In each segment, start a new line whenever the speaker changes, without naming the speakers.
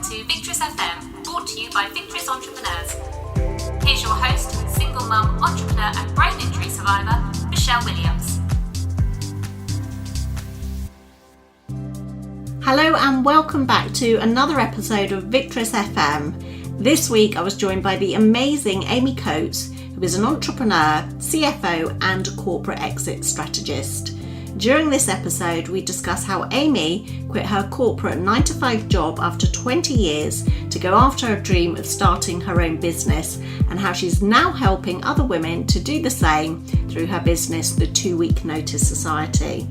to Victorious FM, brought to you by Victorious Entrepreneurs. Here's your host and single mum, entrepreneur and brain injury survivor, Michelle Williams.
Hello and welcome back to another episode of Victorious FM. This week I was joined by the amazing Amy Coates, who is an entrepreneur, CFO and corporate exit strategist. During this episode, we discuss how Amy quit her corporate 9-to-5 job after 20 years to go after her dream of starting her own business, and how she's now helping other women to do the same through her business, the 2-Week Notice Society.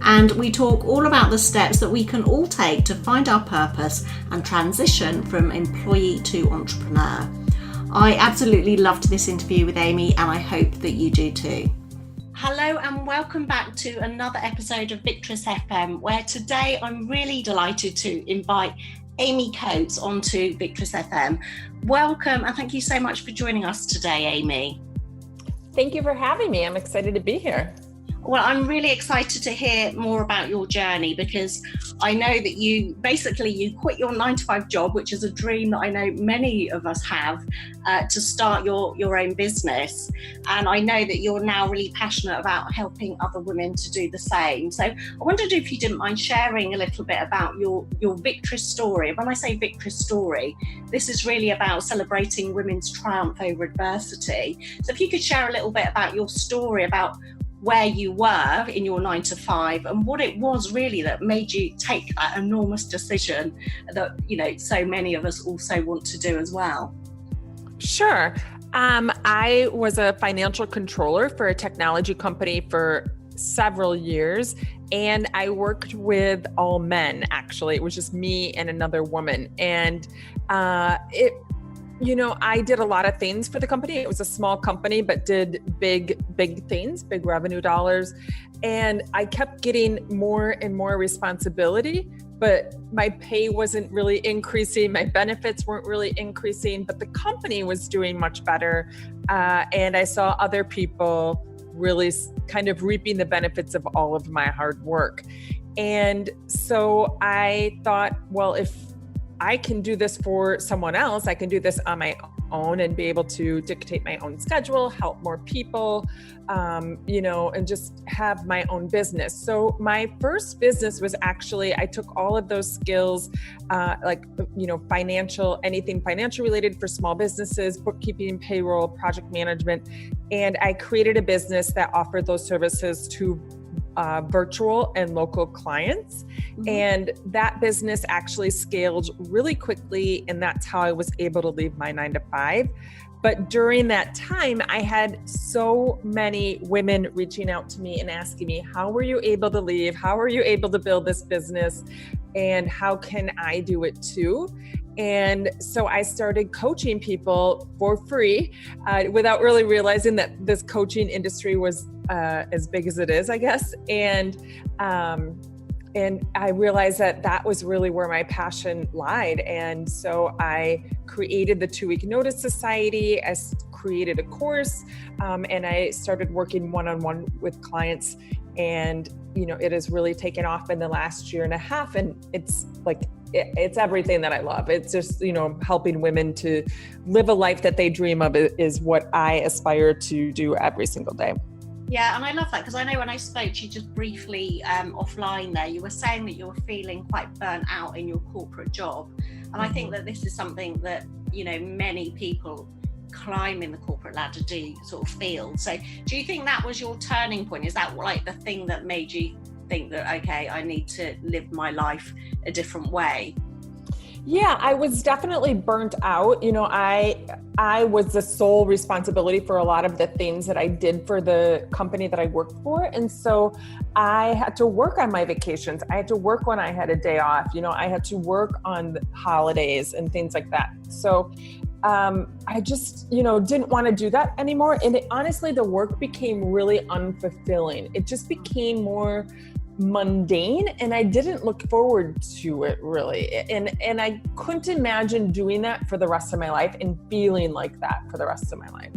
And we talk all about the steps that we can all take to find our purpose and transition from employee to entrepreneur. I absolutely loved this interview with Amy, and I hope that you do too. Hello and welcome back to another episode of Victorious FM, where today I'm really delighted to invite Amy Coates onto Victorious FM. Welcome and thank you so much for joining us today, Amy.
Thank you for having me. I'm excited to be here.
Well, I'm really excited to hear more about your journey, because I know that you quit your 9-to-5 job, which is a dream that I know many of us have, to start your own business. And I know that you're now really passionate about helping other women to do the same. So I wondered if you didn't mind sharing a little bit about your victory story. When I say victory story, this is really about celebrating women's triumph over adversity. So if you could share a little bit about your story, about where you were in your 9-to-5 and what it was really that made you take that enormous decision that, you know, so many of us also want to do as well.
Sure. I was a financial controller for a technology company for several years, and I worked with all men. Actually, it was just me and another woman. And I did a lot of things for the company. It was a small company, but did big things, big revenue dollars. And I kept getting more and more responsibility, but my pay wasn't really increasing. My benefits weren't really increasing, but the company was doing much better. And I saw other people really kind of reaping the benefits of all of my hard work. And so I thought, well, if I can do this for someone else, I can do this on my own and be able to dictate my own schedule, help more people, and just have my own business. So my first business was actually, I took all of those skills, anything financial related for small businesses, bookkeeping, payroll, project management, and I created a business that offered those services to virtual and local clients. Mm-hmm. And that business actually scaled really quickly. And that's how I was able to leave my 9-to-5. But during that time, I had so many women reaching out to me and asking me, how were you able to leave? How were you able to build this business? And how can I do it too? And so I started coaching people for free without really realizing that this coaching industry was as big as it is, I guess. And I realized that was really where my passion lied. And so I created the 2-Week Notice Society. I created a course, and I started working one-on-one with clients. And, it has really taken off in the last year and a half. And it's everything that I love. It's just, helping women to live a life that they dream of is what I aspire to do every single day.
Yeah, and I love that, because I know when I spoke to you just briefly offline there, you were saying that you were feeling quite burnt out in your corporate job. And I think that this is something that, many people climbing the corporate ladder do sort of feel. So do you think that was your turning point? Is that like the thing that made you think that, okay, I need to live my life a different way?
Yeah, I was definitely burnt out. I was the sole responsibility for a lot of the things that I did for the company that I worked for. And so I had to work on my vacations. I had to work when I had a day off. I had to work on holidays and things like that. So I just, didn't want to do that anymore. And honestly, the work became really unfulfilling. It just became more mundane, and I didn't look forward to it really. And I couldn't imagine doing that for the rest of my life and feeling like that for the rest of my life.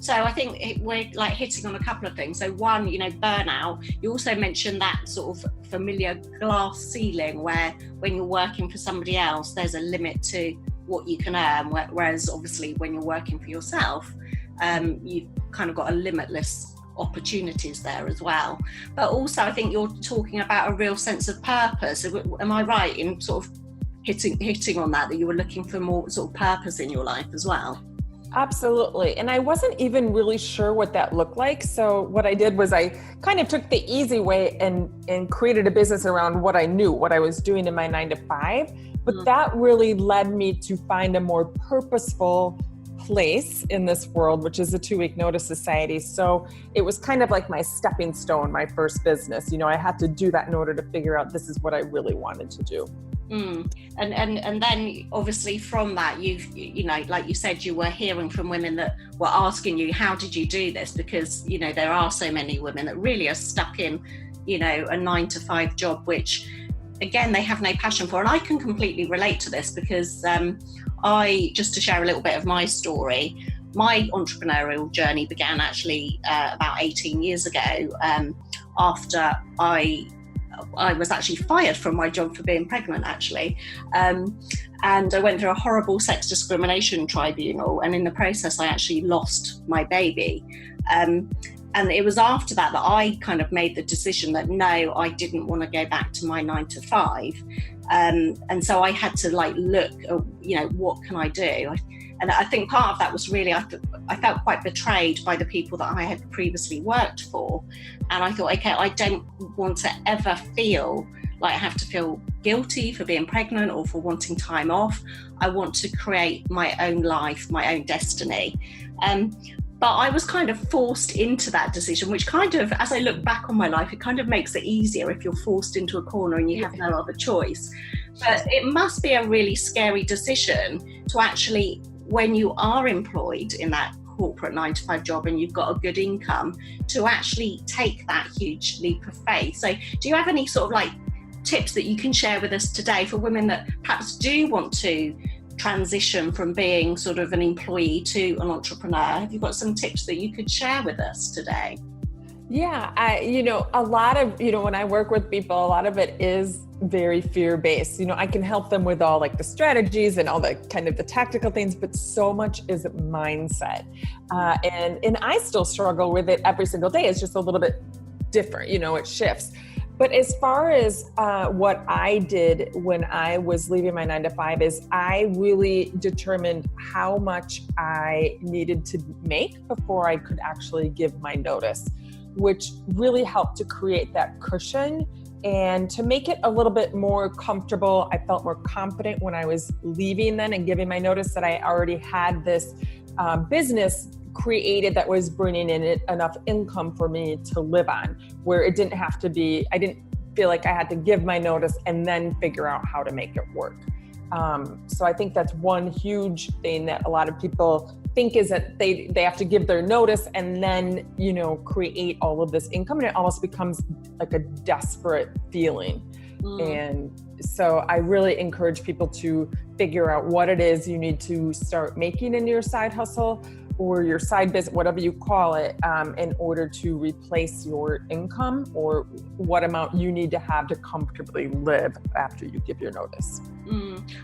So I think we're like hitting on a couple of things. So one, burnout. You also mentioned that sort of familiar glass ceiling where when you're working for somebody else, there's a limit to what you can earn. Whereas obviously when you're working for yourself, you've kind of got a limitless opportunities there as well. But also I think you're talking about a real sense of purpose. Am I right in sort of hitting on that you were looking for more sort of purpose in your life as well?
Absolutely. And I wasn't even really sure what that looked like. So what I did was I kind of took the easy way and created a business around what I knew, what I was doing in my 9-to-5. But that really led me to find a more purposeful place in this world, which is a 2-week notice society. So it was kind of like my stepping stone, my first business. I had to do that in order to figure out this is what I really wanted to do.
And then obviously from that, like you said, you were hearing from women that were asking you, how did you do this? Because, there are so many women that really are stuck in, a 9-to-5 job, which again, they have no passion for. And I can completely relate to this because just to share a little bit of my story, my entrepreneurial journey began actually about 18 years ago after I was actually fired from my job for being pregnant, actually. And I went through a horrible sex discrimination tribunal. And in the process, I actually lost my baby. And it was after that I kind of made the decision that, no, I didn't want to go back to my 9-to-5. And so I had to look at, what can I do? And I think part of that was really, I felt quite betrayed by the people that I had previously worked for. And I thought, okay, I don't want to ever feel like I have to feel guilty for being pregnant or for wanting time off. I want to create my own life, my own destiny. But I was kind of forced into that decision, which kind of, as I look back on my life, it kind of makes it easier if you're forced into a corner and you have no other choice. But it must be a really scary decision to actually, when you are employed in that corporate 9-to-5 job and you've got a good income, to actually take that huge leap of faith. So do you have any sort of tips that you can share with us today for women that perhaps do want to transition from being sort of an employee to an entrepreneur? Have you got some tips that you could share with us today?
Yeah, a lot of, when I work with people, a lot of it is very fear-based. I can help them with all the strategies and all the kind of the tactical things, but so much is mindset. And I still struggle with it every single day. It's just a little bit different, it shifts. But as far as what I did when I was leaving my 9-to-5 is I really determined how much I needed to make before I could actually give my notice, which really helped to create that cushion and to make it a little bit more comfortable. I felt more confident when I was leaving then and giving my notice that I already had this business created that was bringing in enough income for me to live on, where it didn't have to be, I didn't feel like I had to give my notice and then figure out how to make it work. So I think that's one huge thing that a lot of people think is that they have to give their notice and then, create all of this income, and it almost becomes like a desperate feeling. And so I really encourage people to figure out what it is you need to start making in your side hustle or your side business, whatever you call it, in order to replace your income, or what amount you need to have to comfortably live after you give your notice.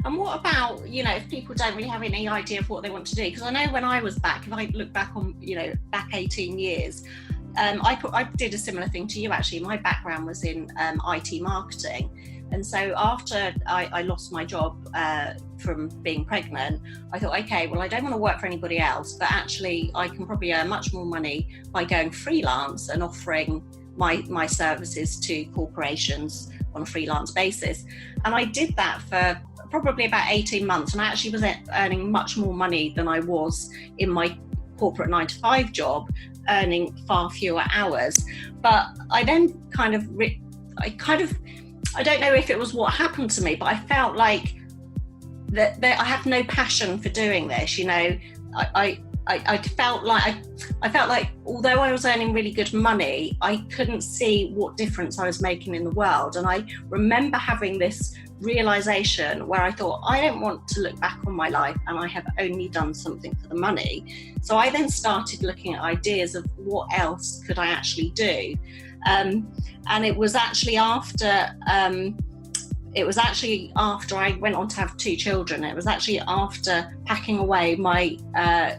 And what about, if people don't really have any idea of what they want to do? Because I know when I was back, if I look back on, back 18 years, I did a similar thing to you, actually. My background was in IT marketing. And so after I lost my job from being pregnant, I thought, okay, well, I don't want to work for anybody else, but actually I can probably earn much more money by going freelance and offering my services to corporations on a freelance basis. And I did that for probably about 18 months. And I actually was earning much more money than I was in my corporate 9-to-5 job, earning far fewer hours. But I then I don't know if it was what happened to me, but I felt like that I had no passion for doing this. I felt like although I was earning really good money, I couldn't see what difference I was making in the world. And I remember having this realization where I thought, I don't want to look back on my life and I have only done something for the money. So I then started looking at ideas of what else could I actually do. And it was actually after I went on to have 2 children. It was actually after packing away my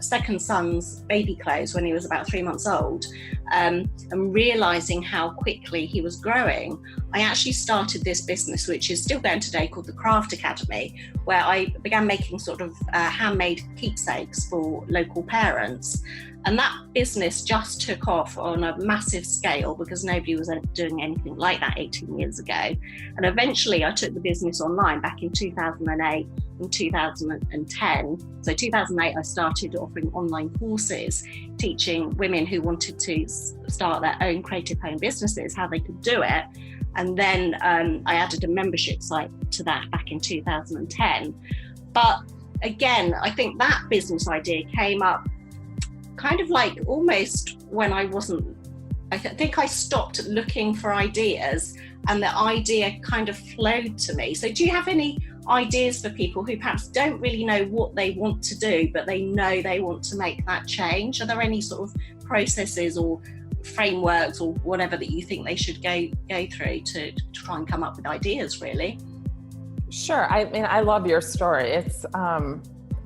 second son's baby clothes when he was about 3 months old, and realizing how quickly he was growing. I actually started this business, which is still going today, called the Craft Academy, where I began making sort of handmade keepsakes for local parents. And that business just took off on a massive scale because nobody was doing anything like that 18 years ago. And eventually I took the business online back in 2008 and 2010. So 2008, I started offering online courses, teaching women who wanted to start their own creative home businesses, how they could do it. And then I added a membership site to that back in 2010. But again, I think that business idea came up kind of like almost when I think I stopped looking for ideas and the idea kind of flowed to me. So do you have any ideas for people who perhaps don't really know what they want to do, but they know they want to make that change? Are there any sort of processes or frameworks or whatever that you think they should go through to try and come up with ideas, really?
Sure. I mean, I love your story.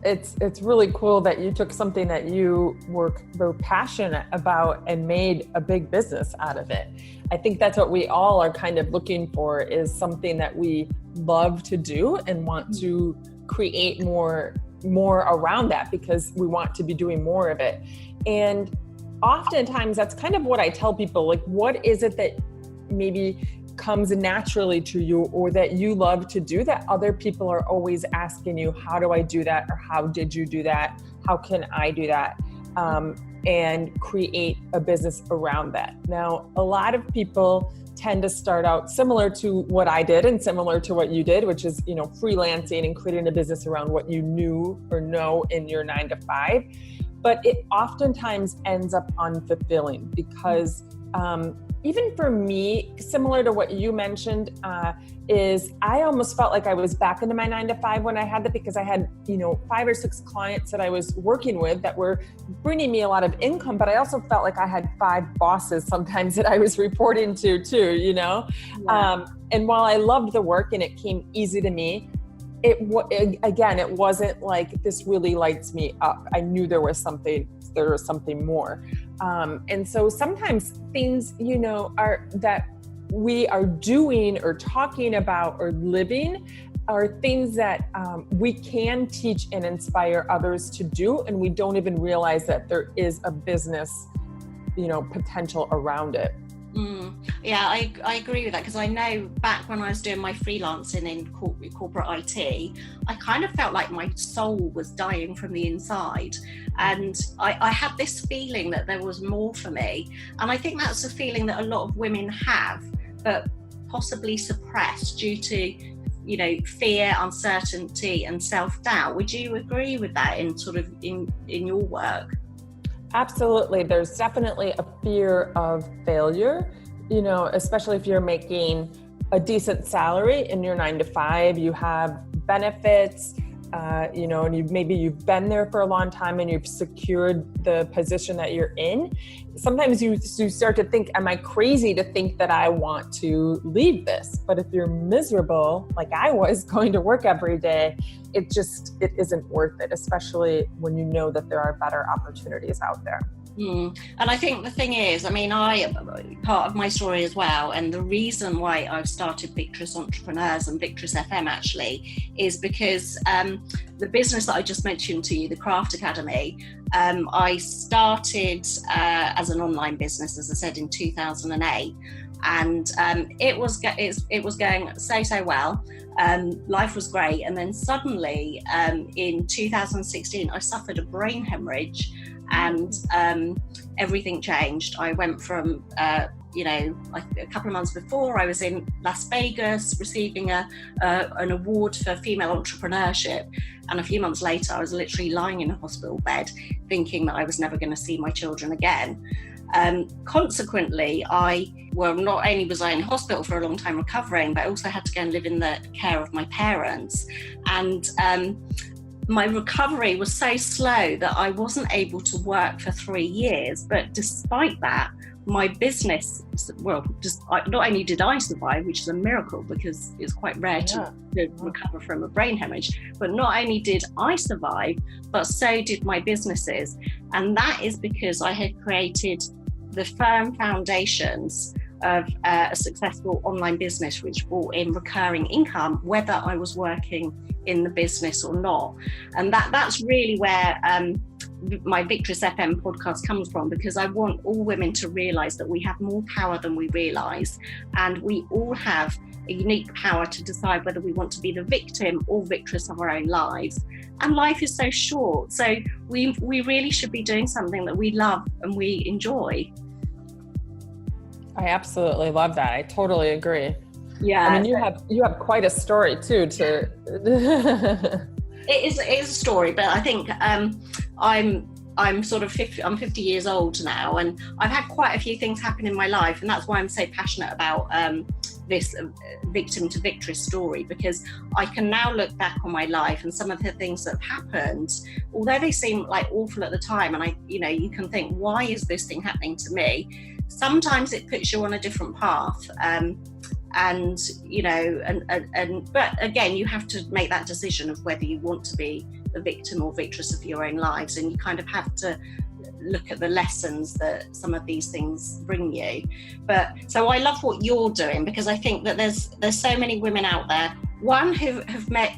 It's really cool that you took something that you were very passionate about and made a big business out of it. I think that's what we all are kind of looking for, is something that we love to do and want to create more around that because we want to be doing more of it. And oftentimes that's kind of what I tell people, like, what is it that maybe comes naturally to you or that you love to do that other people are always asking you, how do I do that? Or how did you do that? How can I do that? And create a business around that. Now, a lot of people tend to start out similar to what I did and similar to what you did, which is, freelancing and creating a business around what you knew or know in your 9 to 5. But it oftentimes ends up unfulfilling because even for me, similar to what you mentioned, is I almost felt like I was back into my 9 to 5 when I had that, because I had, 5 or 6 clients that I was working with that were bringing me a lot of income, but I also felt like I had 5 bosses sometimes that I was reporting to too, Yeah. And while I loved the work and it came easy to me, it wasn't like this really lights me up. I knew there was something more. And so sometimes things, are that we are doing or talking about or living are things that we can teach and inspire others to do. And we don't even realize that there is a business, potential around it.
Yeah, I agree with that, because I know back when I was doing my freelancing in corporate IT, I kind of felt like my soul was dying from the inside, and I had this feeling that there was more for me. And I think that's a feeling that a lot of women have, but possibly suppressed due to fear, uncertainty and self-doubt. Would you agree with that in your work?
Absolutely. There's definitely a fear of failure, especially if you're making a decent salary in your 9 to 5, you have benefits, and you've been there for a long time and you've secured the position that you're in. Sometimes you start to think, am I crazy to think that I want to leave this? But if you're miserable, like I was, going to work every day, it isn't worth it, especially when you know that there are better opportunities out there.
And I think the thing is, part of my story as well, and the reason why I've started Victorious Entrepreneurs and Victorious FM actually is because the business that I just mentioned to you, the Craft Academy, I started as an online business, as I said, in 2008. And it was going so well. Life was great. And then suddenly in 2016, I suffered a brain hemorrhage, and everything changed. I went from, a couple of months before, I was in Las Vegas receiving an award for female entrepreneurship. And a few months later, I was literally lying in a hospital bed thinking that I was never going to see my children again. Consequently, not only was I in hospital for a long time recovering, but I also had to go and live in the care of my parents. And my recovery was so slow that I wasn't able to work for 3 years. But despite that, my business, not only did I survive, which is a miracle because it's quite rare to recover from a brain hemorrhage, but not only did I survive, but so did my businesses. And that is because I had created the firm foundations of a successful online business which brought in recurring income, whether I was working in the business or not. And that's really where my Victorious FM podcast comes from, because I want all women to realise that we have more power than we realise, and we all have a unique power to decide whether we want to be the victim or victorious of our own lives. And life is so short, so we really should be doing something that we love and we enjoy.
I absolutely love that. I totally agree.
Yeah,
I mean, you have quite a story too.
It is a story, but I think I'm sort of 50. I'm 50 years old now, and I've had quite a few things happen in my life, and that's why I'm so passionate about this victim to victorious story, because I can now look back on my life and some of the things that have happened, although they seem like awful at the time, and you can think, why is this thing happening to me? Sometimes it puts you on a different path. But again, you have to make that decision of whether you want to be the victim or victorious of your own lives, and you kind of have to look at the lessons that some of these things bring you. But so I love what you're doing, because I think that there's so many women out there, one who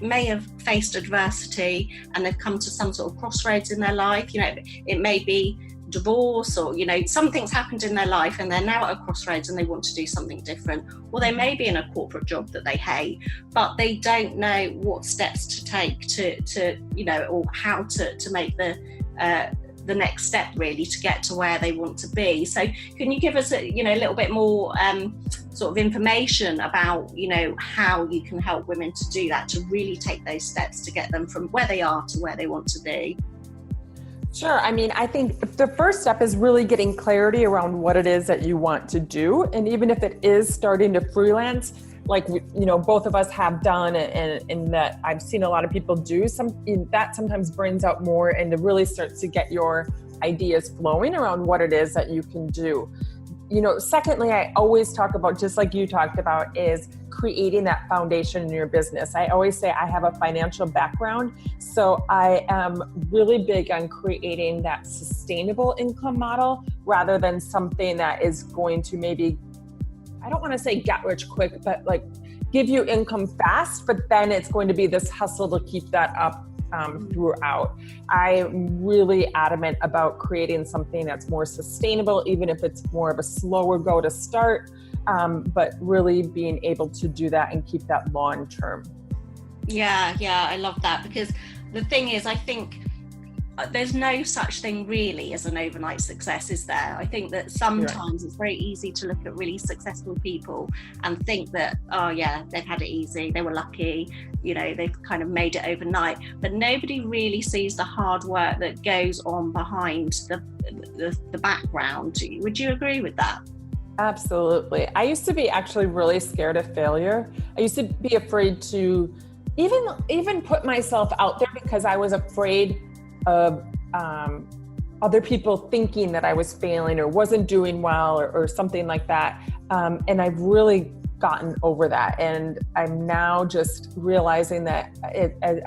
may have faced adversity and they've come to some sort of crossroads in their life. It may be divorce, or something's happened in their life and they're now at a crossroads and they want to do something different, or they may be in a corporate job that they hate, but they don't know what steps to take to or how to make the next step really to get to where they want to be. So can you give us a little bit more sort of information about how you can help women to do that, to really take those steps to get them from where they are to where they want to be?
Sure. I mean, I think the first step is really getting clarity around what it is that you want to do. And even if it is starting to freelance, like, both of us have done, and that I've seen a lot of people do, that sometimes brings out more and it really starts to get your ideas flowing around what it is that you can do. Secondly, I always talk about, just like you talked about, is creating that foundation in your business. I always say I have a financial background, so I am really big on creating that sustainable income model rather than something that is going to maybe, I don't want to say get rich quick, but like give you income fast, but then it's going to be this hustle to keep that up throughout. I'm really adamant about creating something that's more sustainable, even if it's more of a slower go to start, but really being able to do that and keep that long term. Yeah,
I love that, because the thing is, I think there's no such thing really as an overnight success, is there? I think that sometimes it's very easy to look at really successful people and think that, oh yeah, they've had it easy, they were lucky, they've kind of made it overnight. But nobody really sees the hard work that goes on behind the background. Would you agree with that?
Absolutely. I used to be actually really scared of failure. I used to be afraid to even put myself out there, because I was afraid of other people thinking that I was failing or wasn't doing well or something like that. And I've really gotten over that. And I'm now just realizing that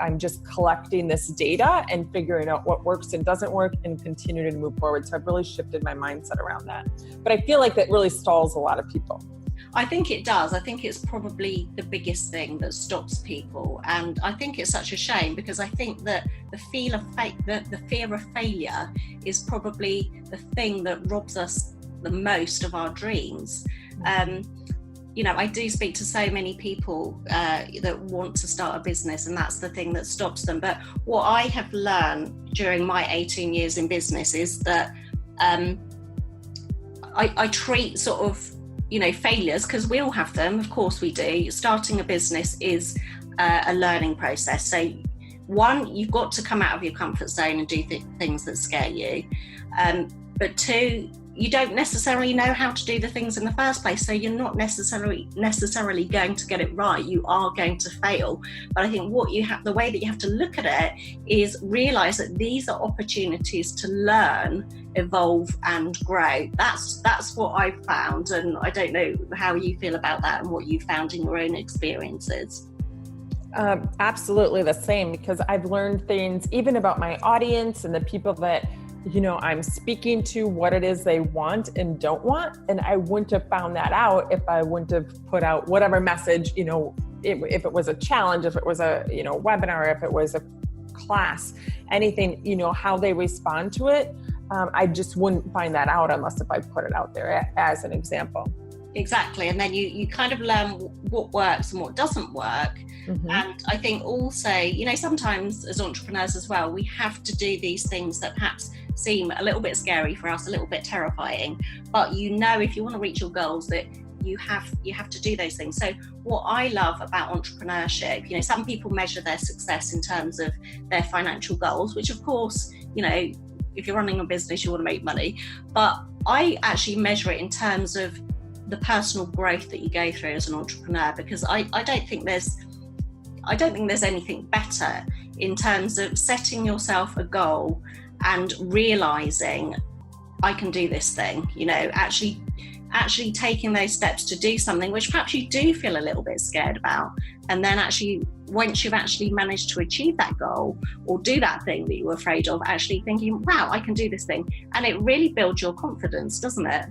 I'm just collecting this data and figuring out what works and doesn't work and continue to move forward. So I've really shifted my mindset around that. But I feel like that really stalls a lot of people.
I think it does. I think it's probably the biggest thing that stops people. And I think it's such a shame, because I think that the fear of failure is probably the thing that robs us the most of our dreams. I do speak to so many people that want to start a business, and that's the thing that stops them. But what I have learned during my 18 years in business is that I treat sort of failures, because we all have them, of course we do. Starting a business is a learning process. So one, you've got to come out of your comfort zone and do things that scare you. But two, you don't necessarily know how to do the things in the first place, so you're not necessarily going to get it right. You are going to fail. But I think the way that you have to look at it is realize that these are opportunities to learn, evolve and grow. That's what I've found, and I don't know how you feel about that and what you found in your own experiences.
Absolutely the same, because I've learned things even about my audience and the people that I'm speaking to, what it is they want and don't want. And I wouldn't have found that out if I wouldn't have put out whatever message, if it was a challenge, if it was a, webinar, if it was a class, anything, how they respond to it. I just wouldn't find that out unless if I put it out there as an example.
Exactly. And then you kind of learn what works and what doesn't work. Mm-hmm. And I think also, sometimes as entrepreneurs as well, we have to do these things that perhaps seem a little bit scary for us, a little bit terrifying. But if you want to reach your goals, that you have to do those things. So what I love about entrepreneurship, some people measure their success in terms of their financial goals, which of course, if you're running a business, you want to make money. But I actually measure it in terms of the personal growth that you go through as an entrepreneur, because I don't think there's anything better in terms of setting yourself a goal and realizing I can do this thing, actually taking those steps to do something which perhaps you do feel a little bit scared about. And then actually, once you've actually managed to achieve that goal or do that thing that you were afraid of, actually thinking, wow, I can do this thing. And it really builds your confidence, doesn't it?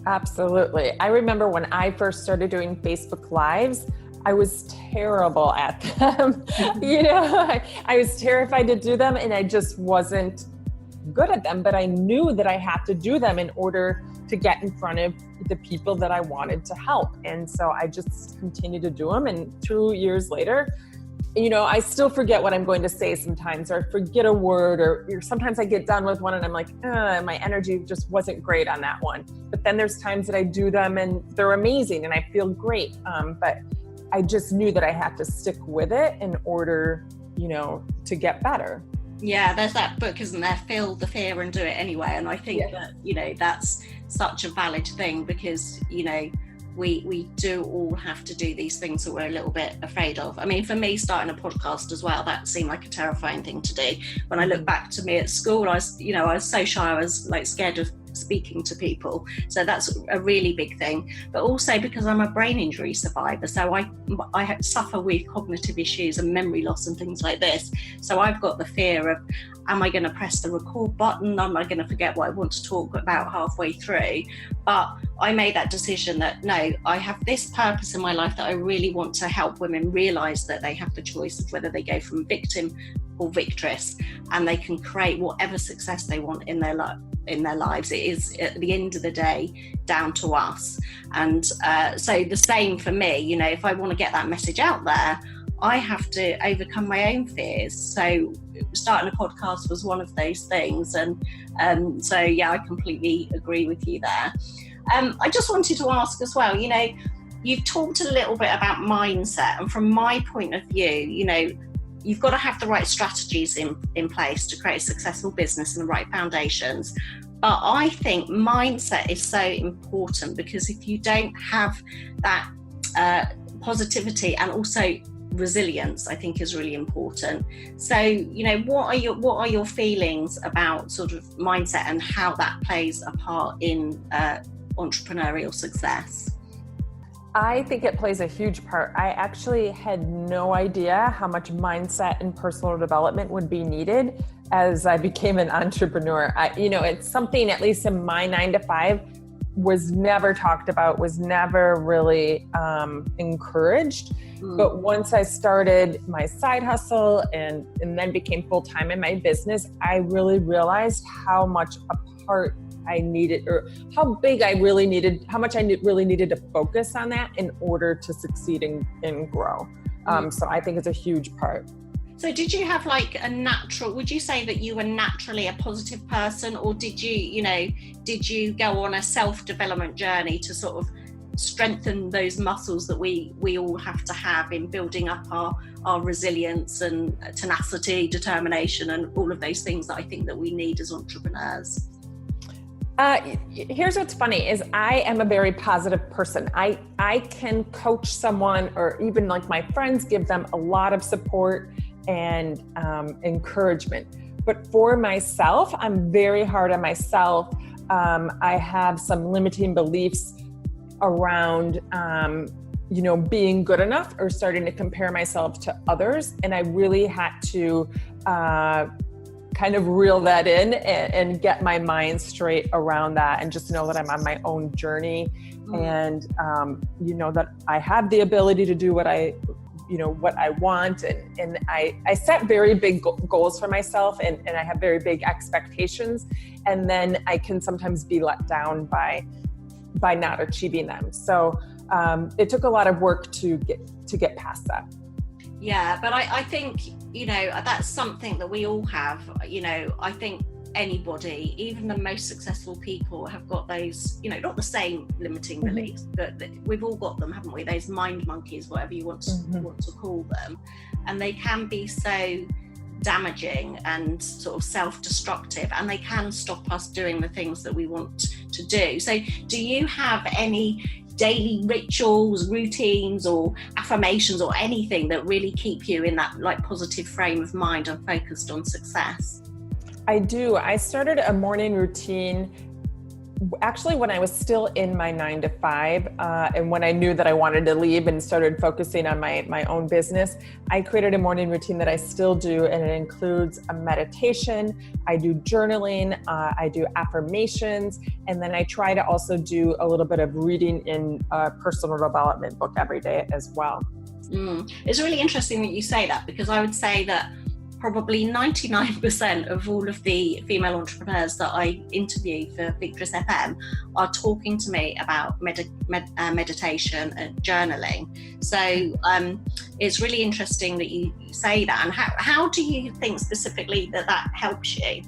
Absolutely. I remember when I first started doing Facebook Lives, I was terrible at them. I was terrified to do them, and I just wasn't good at them, but I knew that I had to do them in order to get in front of the people that I wanted to help. And so I just continued to do them. And 2 years later, I still forget what I'm going to say sometimes, or forget a word, or sometimes I get done with one and I'm like, my energy just wasn't great on that one. But then there's times that I do them and they're amazing and I feel great. But I just knew that I had to stick with it in order, to get better.
Yeah, there's that book, isn't there? Feel the fear and do it anyway. And I think that, that's such a valid thing, because, we do all have to do these things that we're a little bit afraid of. I mean, for me, starting a podcast as well, that seemed like a terrifying thing to do. When I look back to me at school, I was so shy, I was like scared of speaking to people. So that's a really big thing. But also because I'm a brain injury survivor, so I suffer with cognitive issues and memory loss and things like this. So I've got the fear of, am I going to press the record button? Am I going to forget what I want to talk about halfway through? But I made that decision that no, I have this purpose in my life that I really want to help women realize that they have the choice of whether they go from victim or victress, and they can create whatever success they want in their lives. It is, at the end of the day, down to us. And so the same for me, if I want to get that message out there, I have to overcome my own fears. So starting a podcast was one of those things. And so, yeah, I completely agree with you there. I just wanted to ask as well, you've talked a little bit about mindset. And from my point of view, you've got to have the right strategies in place to create a successful business and the right foundations. But I think mindset is so important, because if you don't have that positivity and also resilience, I think is really important. So, what are your feelings about sort of mindset and how that plays a part in entrepreneurial success?
I think it plays a huge part. I actually had no idea how much mindset and personal development would be needed as I became an entrepreneur. It's something, at least in my 9 to 5, was never talked about, was never really encouraged. But once I started my side hustle and then became full-time in my business, I really realized how much a part I needed, or how much I really needed to focus on that in order to succeed and grow. So I think it's a huge part.
So did you have would you say that you were naturally a positive person, or did you go on a self-development journey to sort of strengthen those muscles that we all have to have in building up our resilience and tenacity, determination, and all of those things that I think that we need as entrepreneurs?
Here's what's funny is I am a very positive person. I can coach someone, or even like my friends, give them a lot of support and encouragement. But for myself, I'm very hard on myself. I have some limiting beliefs around, being good enough or starting to compare myself to others. And I really had to kind of reel that in and get my mind straight around that, and just know that I'm on my own journey, and that I have the ability to do what I want, and I set very big goals for myself, and I have very big expectations, and then I can sometimes be let down by not achieving them. So it took a lot of work to get past that.
Yeah, but I think, that's something that we all have. I think anybody, even the most successful people, have got those, not the same limiting beliefs, but we've all got them, haven't we? Those mind monkeys, whatever you want to call them. And they can be so damaging and sort of self-destructive, and they can stop us doing the things that we want to do. So do you have any daily rituals, routines, or affirmations, or anything that really keep you in that positive frame of mind and focused on success?
I do. I started a morning routine actually when I was still in my 9-to-5, and when I knew that I wanted to leave and started focusing on my own business. I created a morning routine that I still do, and it includes a meditation. I do journaling, I do affirmations, and then I try to also do a little bit of reading in a personal development book every day as well.
It's really interesting that you say that, because I would say that probably 99% of all of the female entrepreneurs that I interview for Victorious FM are talking to me about meditation and journaling. So it's really interesting that you say that. And how do you think specifically that helps you?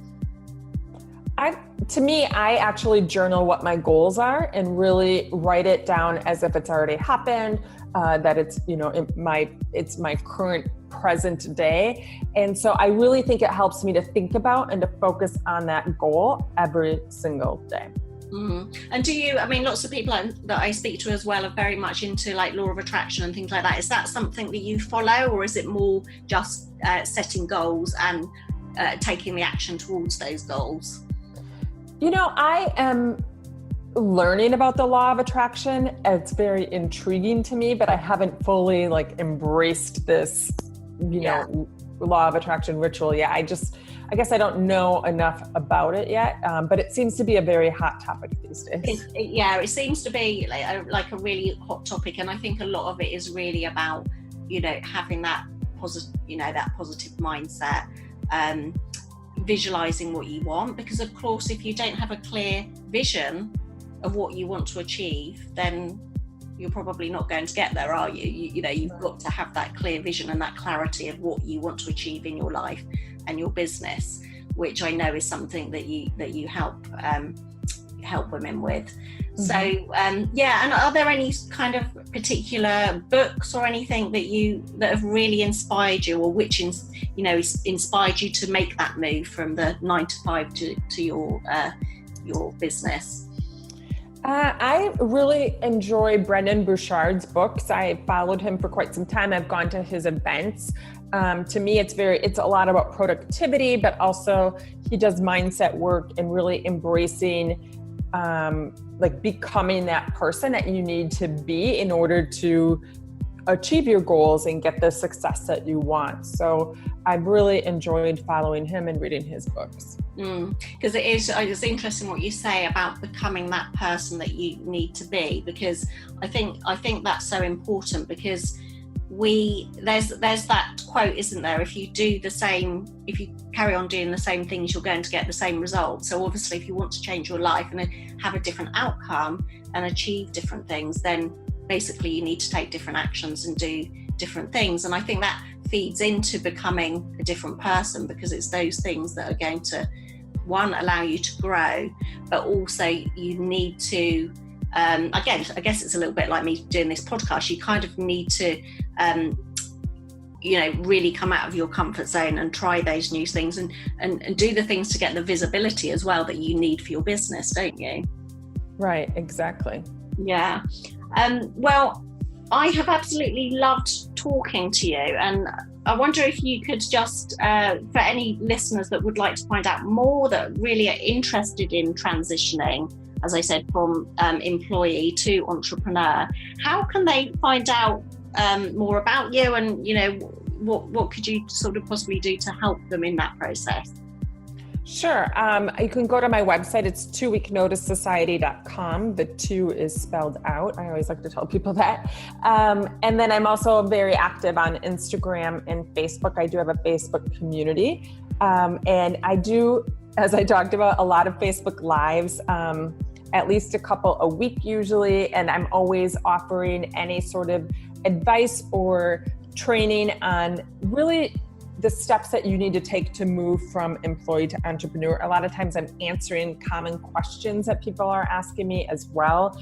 To me, I actually journal what my goals are and really write it down as if it's already happened, that it's, it's my current present day. And so I really think it helps me to think about and to focus on that goal every single day. And do you, lots of people that I speak to as well are very much into law of attraction and things like that. Is that something that you follow, or is it more just setting goals and taking the action towards those goals?
I am learning about the law of attraction. It's very intriguing to me, but I haven't fully embraced this, law of attraction ritual yet. I guess I don't know enough about it yet, but it seems to be a very hot topic these days.
It seems to be like a really hot topic, and I think a lot of it is really about having that positive mindset, visualizing what you want, because of course if you don't have a clear vision of what you want to achieve, then you're probably not going to get there, are you? You've got to have that clear vision and that clarity of what you want to achieve in your life and your business, which I know is something that you help women with. So and are there any kind of particular books or anything that have really inspired you, or which inspired you to make that move from the 9-to-5 to your business?
I really enjoy Brendon Burchard's books. I followed him for quite some time. I've gone to his events. To me, it's a lot about productivity, but also he does mindset work and really embracing becoming that person that you need to be in order to achieve your goals and get the success that you want. So I've really enjoyed following him and reading his books.
Because it's interesting what you say about becoming that person that you need to be, because I think that's so important, because there's that quote, isn't there? If you carry on doing the same things, you're going to get the same results. So obviously if you want to change your life and have a different outcome and achieve different things, then basically you need to take different actions and do different things. And I think that feeds into becoming a different person, because it's those things that are going to, one, allow you to grow, but also you need to again, I guess it's a little bit like me doing this podcast. You kind of need to really come out of your comfort zone and try those new things and do the things to get the visibility as well that you need for your business, don't you?
Right, exactly.
Yeah. Well, I have absolutely loved talking to you, and I wonder if you could just, for any listeners that would like to find out more, that really are interested in transitioning, as I said, from employee to entrepreneur, how can they find out more about you, and what could you sort of possibly do to help them in that process?
Sure. You can go to my website. It's 2weeknoticesociety.com. The 2 is spelled out. I always like to tell people that. And then I'm also very active on Instagram and Facebook. I do have a Facebook community. And I do, as I talked about, a lot of Facebook Lives, at least a couple a week usually. And I'm always offering any sort of advice or training on really the steps that you need to take to move from employee to entrepreneur. A lot of times I'm answering common questions that people are asking me as well.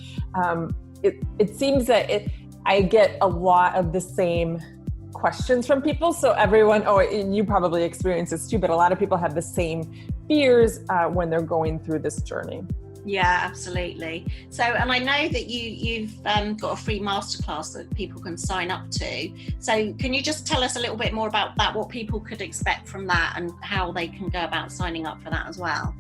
It seems that I get a lot of the same questions from people. So everyone, and you probably experience this too, but a lot of people have the same fears when they're going through this journey.
Yeah, absolutely. So, and I know that you've got a free masterclass that people can sign up to. So can you just tell us a little bit more about that, what people could expect from that and how they can go about signing up for that as well?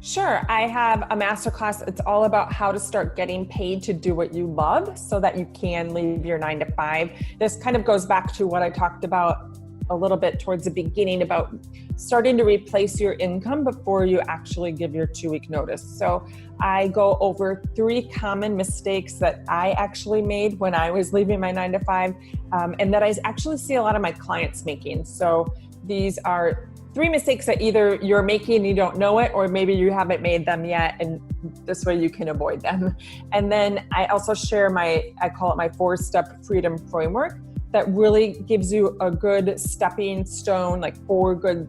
Sure. I have a masterclass. It's all about how to start getting paid to do what you love so that you can leave your 9-to-5. This kind of goes back to what I talked about a little bit towards the beginning about starting to replace your income before you actually give your 2-week notice. So I go over 3 common mistakes that I actually made when I was leaving my 9-to-5, and that I actually see a lot of my clients making. So these are 3 mistakes that either you're making and you don't know it, or maybe you haven't made them yet, and this way you can avoid them. And then I also share I call it my 4-step freedom framework, that really gives you a good stepping stone, like 4 good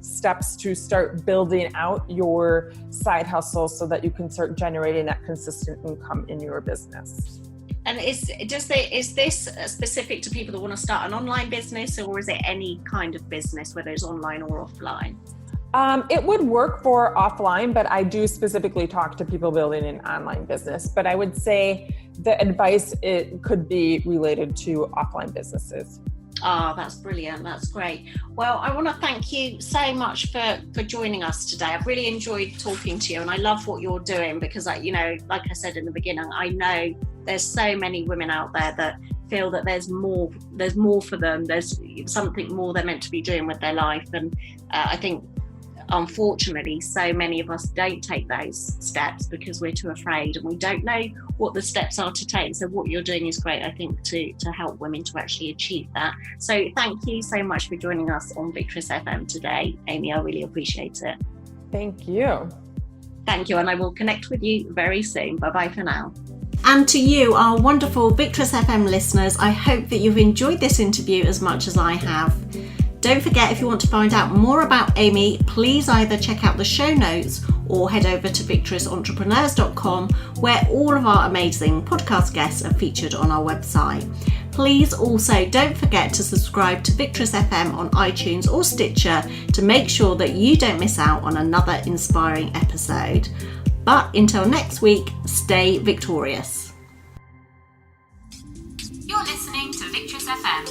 steps to start building out your side hustle so that you can start generating that consistent income in your business.
And is this specific to people that want to start an online business, or is it any kind of business, whether it's online or offline?
It would work for offline, but I do specifically talk to people building an online business. But I would say the advice, it could be related to offline businesses.
Oh, that's brilliant. That's great. Well, I want to thank you so much for joining us today. I've really enjoyed talking to you, and I love what you're doing because, like I said in the beginning, I know there's so many women out there that feel that there's more for them. There's something more they're meant to be doing with their life. And I think, unfortunately, so many of us don't take those steps because we're too afraid and we don't know what the steps are to take. So what you're doing is great, I think, to help women to actually achieve that. So thank you so much for joining us on Victorious FM today, Amy. I really appreciate it.
Thank you.
Thank you, and I will connect with you very soon. Bye-bye for now.
And to you, our wonderful Victorious FM listeners, I hope that you've enjoyed this interview as much as I have. Don't forget, if you want to find out more about Amy, please either check out the show notes or head over to victoriousentrepreneurs.com, where all of our amazing podcast guests are featured on our website. Please also don't forget to subscribe to Victorious FM on iTunes or Stitcher to make sure that you don't miss out on another inspiring episode. But until next week, stay victorious.
You're listening to Victorious FM.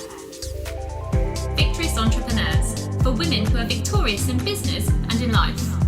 Victorious Entrepreneurs, for women who are victorious in business and in life.